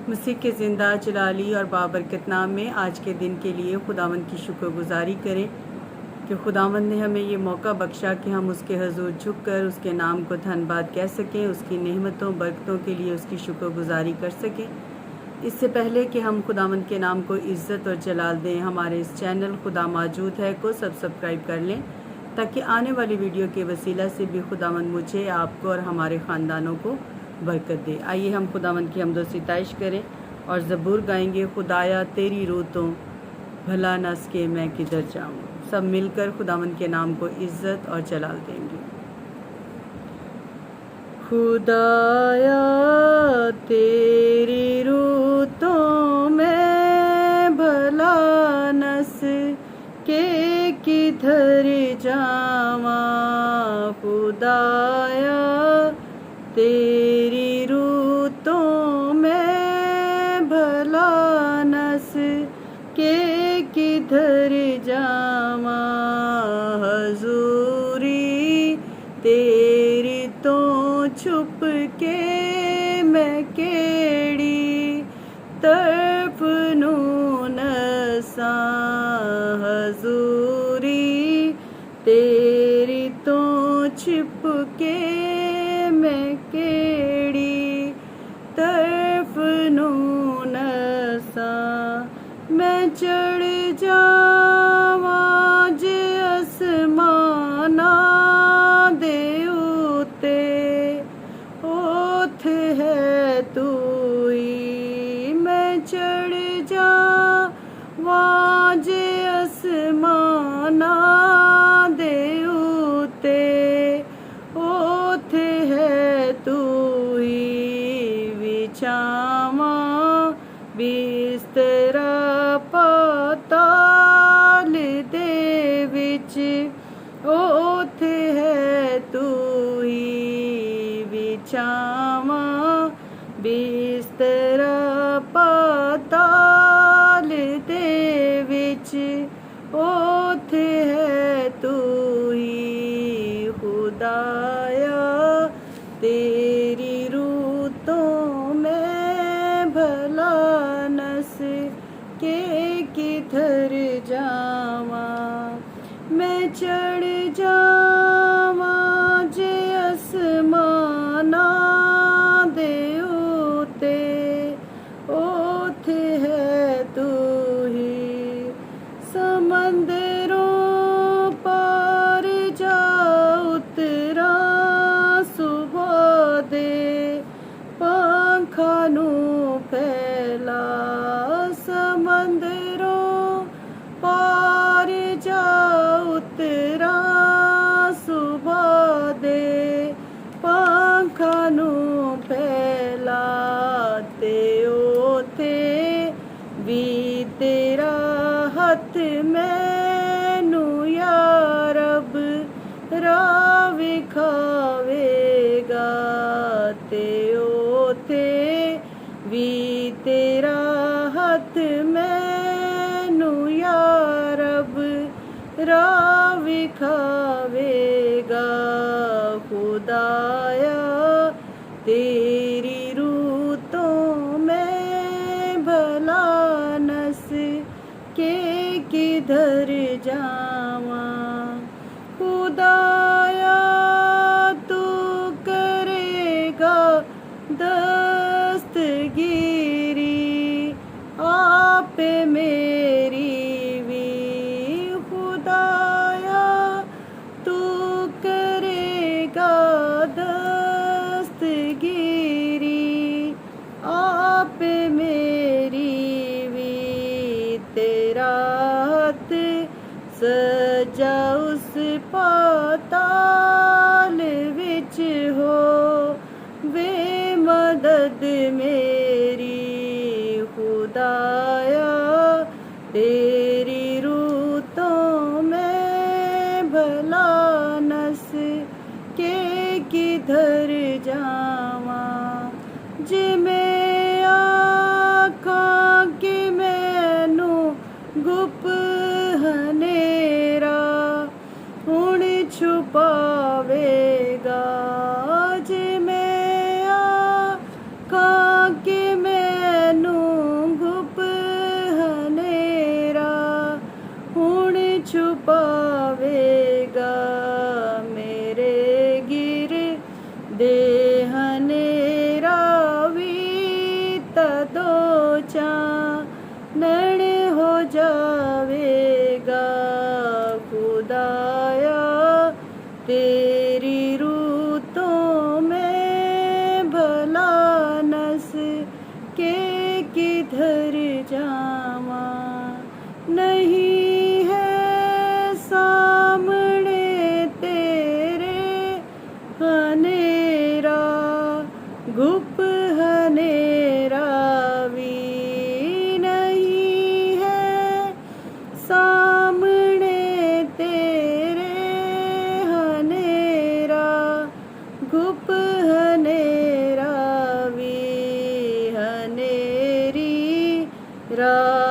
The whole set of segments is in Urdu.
مسیح کے زندہ جلالی اور بابرکت نام میں آج کے دن کے لیے خداوند کی شکر گزاری کریں کہ خداوند نے ہمیں یہ موقع بخشا کہ ہم اس کے حضور جھک کر اس کے نام کو دھن باد کہہ سکیں، اس کی نعمتوں برکتوں کے لیے اس کی شکر گزاری کر سکیں۔ اس سے پہلے کہ ہم خداوند کے نام کو عزت اور جلال دیں، ہمارے اس چینل خدا موجود ہے کو سبسکرائب کر لیں تاکہ آنے والی ویڈیو کے وسیلہ سے بھی خداوند مجھے، آپ کو اور ہمارے خاندانوں کو برکت دے۔ آئیے ہم خداوند کی حمد و ستائش کریں اور زبور گائیں گے، خدایا تیری روح تو بھلا نہ سکے میں کدھر جاؤں۔ سب مل کر خداوند کے نام کو عزت اور جلال دیں گے۔ خدایا تیری روح تو میں بھلا نہ سکے کدھر جاواں، خدایا تیری روح تو میں بھلا نہ سکے کدھر جاواں، حضوری تیری تو چھپ کے میں کیڑی طرف نوں نساں، حضوری تیری تو چھپ کے میں کیڑی طرف نوں نساں، میں چڑھ جاواں جے آسماناں دے اُتے، اوتھے ہے توئی، میں چڑھ جاواں جے آسماناں دے اُتے، اوتھے ہے توئی، وچھاواں بسترا پاتال دے وچ، اوتھے ہے توئی، وچھاواں بسترا پاتال دے وچ، اوتھے ہے توئی، خدایا تیری روح تو میں بھلا نہ سکے کدھر جاواں، میں چڑھ جاواں جے آسماناں دے اُتے، اوتھے ہے توئی، سمندروں پار جا اتراں صبح دے پنکھاں نوں پھیلا، سمندروں پار جا اتراں صبح دے پنکھاں نوں پھیلا، تے اوتھے وی تیرا ہاتھ مینوں یا رب راہ وکھاوے گا، تے اوتھے وی تیرا ہاتھ مینوں یا رب راہ وکھاوے گا، خدایا تیری روح تو میں بھلا نہ سکے کدھر جاواں، خدایا تو کرے گا دستگیری آپ میری وی، خدایا تو کرے گا دستگیری آپ میری وی، تیرا ہاتھ سجا اس پاتال وچ ہو وے مدد میری، خدایا تیری روح تو میں بھلا نہ سکے کدھر جاواں، جے میں آکھاں کہ مینوں گپ ہنیرا ہن چھپاوے گا، جے میں آکھاں کہ میں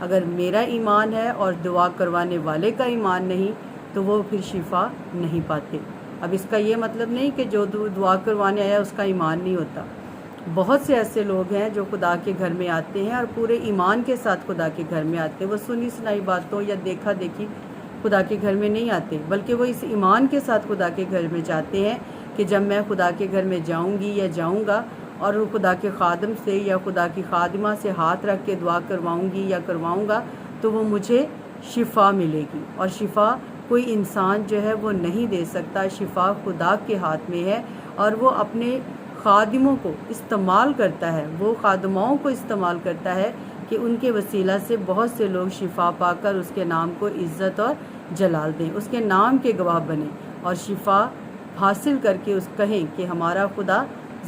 اگر میرا ایمان ہے اور دعا کروانے والے کا ایمان نہیں تو وہ پھر شفا نہیں پاتے۔ اب اس کا یہ مطلب نہیں کہ جو دعا کروانے آیا اس کا ایمان نہیں ہوتا۔ بہت سے ایسے لوگ ہیں جو خدا کے گھر میں آتے ہیں اور پورے ایمان کے ساتھ خدا کے گھر میں آتے ہیں۔ وہ سنی سنائی باتوں یا دیکھا دیکھی خدا کے گھر میں نہیں آتے، بلکہ وہ اس ایمان کے ساتھ خدا کے گھر میں جاتے ہیں کہ جب میں خدا کے گھر میں جاؤں گی یا جاؤں گا اور خدا کے خادم سے یا خدا کی خادمہ سے ہاتھ رکھ کے دعا کرواؤں گی یا کرواؤں گا تو وہ مجھے شفا ملے گی۔ اور شفا کوئی انسان جو ہے وہ نہیں دے سکتا، شفا خدا کے ہاتھ میں ہے، اور وہ اپنے خادموں کو استعمال کرتا ہے، وہ خادماؤں کو استعمال کرتا ہے کہ ان کے وسیلہ سے بہت سے لوگ شفا پا کر اس کے نام کو عزت اور جلال دیں، اس کے نام کے گواہ بنیں اور شفا حاصل کر کے اس کہیں کہ ہمارا خدا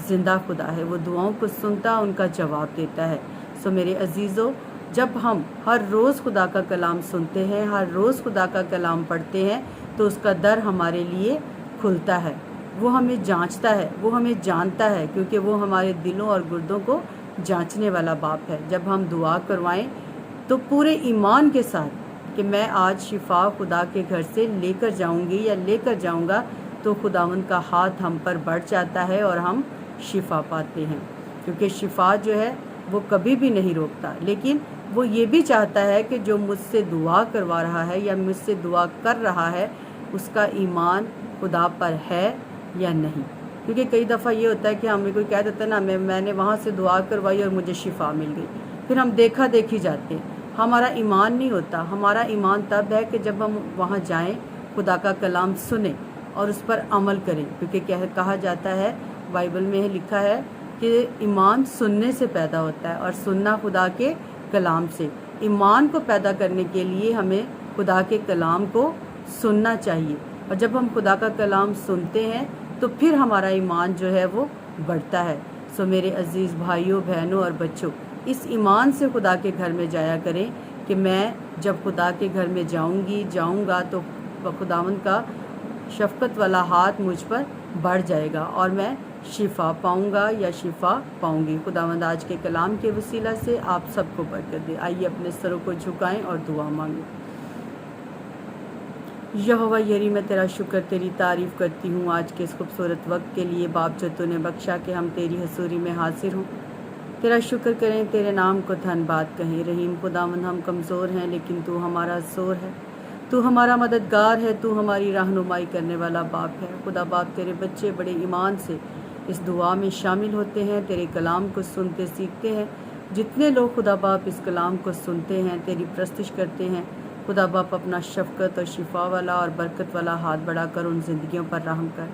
زندہ خدا ہے، وہ دعاؤں کو سنتا، ان کا جواب دیتا ہے۔ سو میرے عزیزو، جب ہم ہر روز خدا کا کلام سنتے ہیں، ہر روز خدا کا کلام پڑھتے ہیں تو اس کا در ہمارے لیے کھلتا ہے، وہ ہمیں جانچتا ہے، وہ ہمیں جانتا ہے، کیونکہ وہ ہمارے دلوں اور گردوں کو جانچنے والا باپ ہے۔ جب ہم دعا کروائیں تو پورے ایمان کے ساتھ کہ میں آج شفا خدا کے گھر سے لے کر جاؤں گی یا لے کر جاؤں گا، تو خداوند کا ہاتھ ہم پر بڑھ جاتا ہے اور ہم شفا پاتے ہیں، کیونکہ شفا جو ہے وہ کبھی بھی نہیں روکتا، لیکن وہ یہ بھی چاہتا ہے کہ جو مجھ سے دعا کروا رہا ہے یا مجھ سے دعا کر رہا ہے اس کا ایمان خدا پر ہے یا نہیں۔ کیونکہ کئی دفعہ یہ ہوتا ہے کہ ہمیں کوئی کہہ دیتا ہے نا، میں نے وہاں سے دعا کروائی اور مجھے شفا مل گئی، پھر ہم دیکھا دیکھی جاتے ہیں، ہمارا ایمان نہیں ہوتا۔ ہمارا ایمان تب ہے کہ جب ہم وہاں جائیں، خدا کا کلام سنیں اور اس پر عمل کریں، کیونکہ کہا جاتا ہے، بائبل میں لکھا ہے کہ ایمان سننے سے پیدا ہوتا ہے اور سننا خدا کے کلام سے۔ ایمان کو پیدا کرنے کے لیے ہمیں خدا کے کلام کو سننا چاہیے، اور جب ہم خدا کا کلام سنتے ہیں تو پھر ہمارا ایمان جو ہے وہ بڑھتا ہے۔ سو میرے عزیز بھائیوں، بہنوں اور بچوں، اس ایمان سے خدا کے گھر میں جایا کریں کہ میں جب خدا کے گھر میں جاؤں گا تو خداوند کا شفقت والا ہاتھ مجھ پر بڑھ جائے گا اور میں شفا پاؤں گا یا شفا پاؤں گی۔ خداوند آج کے کلام کے وسیلہ سے آپ سب کو برکت دے۔ آئیے اپنے سروں کو جھکائیں اور دعا مانگیں۔ یہوہ یری، میں تیرا شکر، تیری تعریف کرتی ہوں آج کے اس خوبصورت وقت کے لیے باپ جو تو نے بخشا کہ ہم تیری حضوری میں حاضر ہوں۔ تیرا شکر کریں، تیرے نام کو دھن باد کہیں۔ رحیم خداوند، ہم کمزور ہیں لیکن تو ہمارا زور ہے، تو ہمارا مددگار ہے، تو ہماری رہنمائی کرنے والا باپ ہے۔ خدا باپ، تیرے بچے بڑے ایمان سے اس دعا میں شامل ہوتے ہیں، تیرے کلام کو سنتے سیکھتے ہیں۔ جتنے لوگ خدا باپ اس کلام کو سنتے ہیں، تیری پرستش کرتے ہیں، خدا باپ اپنا شفقت اور شفا والا اور برکت والا ہاتھ بڑھا کر ان زندگیوں پر رحم کر،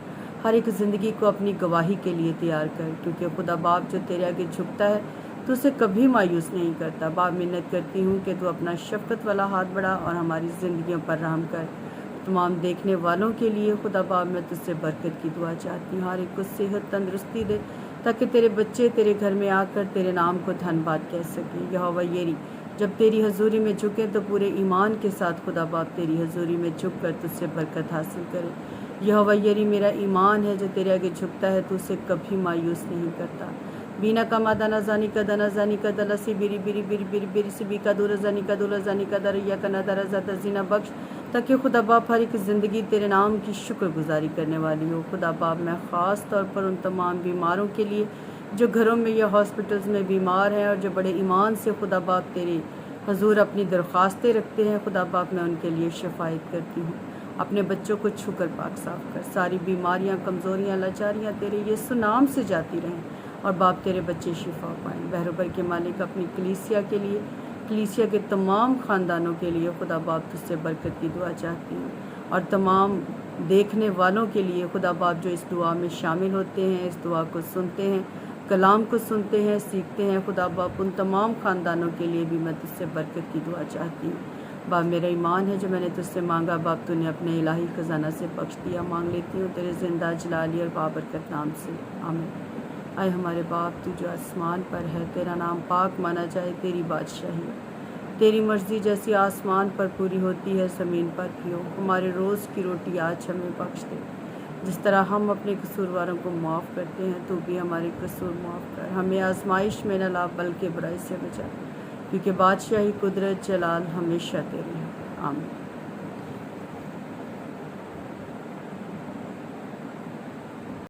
ہر ایک زندگی کو اپنی گواہی کے لیے تیار کر، کیونکہ خدا باپ جو تیرے آگے جھکتا ہے تو اسے کبھی مایوس نہیں کرتا۔ باپ، منت کرتی ہوں کہ تو اپنا شفقت والا ہاتھ بڑھا اور ہماری زندگیوں پر رحم کر۔ تمام دیکھنے والوں کے لیے خدا باپ میں تجھ سے برکت کی دعا چاہتی ہوں، ہر ایک کو صحت تندرستی دے تاکہ تیرے بچے تیرے گھر میں آ کر تیرے نام کو دھن باد کہہ سکیں۔ یہوہ یری، جب تیری حضوری میں جھکیں تو پورے ایمان کے ساتھ خدا باپ تیری حضوری میں جھک کر تجھ سے برکت حاصل کرے۔ یہوہ یری، میرا ایمان ہے جو تیرے آگے جھکتا ہے تو اسے کبھی مایوس نہیں کرتا۔ بینا کا مادانا زانی کا دنا زانی کا دلسی بری بری بری بری بری سی بی کا دور زانی کا دولا زانی کا دریا کا ندارا زیادہ زینا بخش، تاکہ خدا باپ ہر ایک زندگی تیرے نام کی شکر گزاری کرنے والی ہو۔ خدا باپ، میں خاص طور پر ان تمام بیماروں کے لیے جو گھروں میں یا ہاسپٹلز میں بیمار ہیں اور جو بڑے ایمان سے خدا باپ تیرے حضور اپنی درخواستیں رکھتے ہیں، خدا باپ میں ان کے لیے شفاعت کرتی ہوں۔ اپنے بچوں کو چھو کر پاک صاف کر، ساری بیماریاں، کمزوریاں، لاچاریاں تیرے یسوع نام سے جاتی رہیں اور باپ تیرے بچے شفا پائیں۔ بہروبر کے مالک، اپنی کلیسیا کے لیے، کلیسیا کے تمام خاندانوں کے لیے خدا باپ تجھ سے برکت کی دعا چاہتی ہوں، اور تمام دیکھنے والوں کے لیے خدا باپ جو اس دعا میں شامل ہوتے ہیں، اس دعا کو سنتے ہیں، کلام کو سنتے ہیں، سیکھتے ہیں، خدا باپ ان تمام خاندانوں کے لیے بھی میں تجھ سے برکت کی دعا چاہتی ہوں۔ باپ، میرا ایمان ہے جو میں نے تجھ سے مانگا باپ تو نے اپنے الہی خزانہ سے بخش دیا۔ مانگ لیتی ہوں تیرے زندہ جلالی اور بابرکت نام سے، آمین۔ اے ہمارے باپ، تو جو آسمان پر ہے، تیرا نام پاک مانا جائے، تیری بادشاہی، تیری مرضی جیسی آسمان پر پوری ہوتی ہے زمین پر بھی ہو۔ ہمارے روز کی روٹی آج ہمیں بخش دے، جس طرح ہم اپنے قصورواروں کو معاف کرتے ہیں، تو بھی ہمارے قصور معاف کر۔ ہمیں آزمائش میں نہ لا بلکہ برائی سے بچا، کیونکہ بادشاہی قدرت جلال ہمیشہ تیرے ہیں۔ آمین۔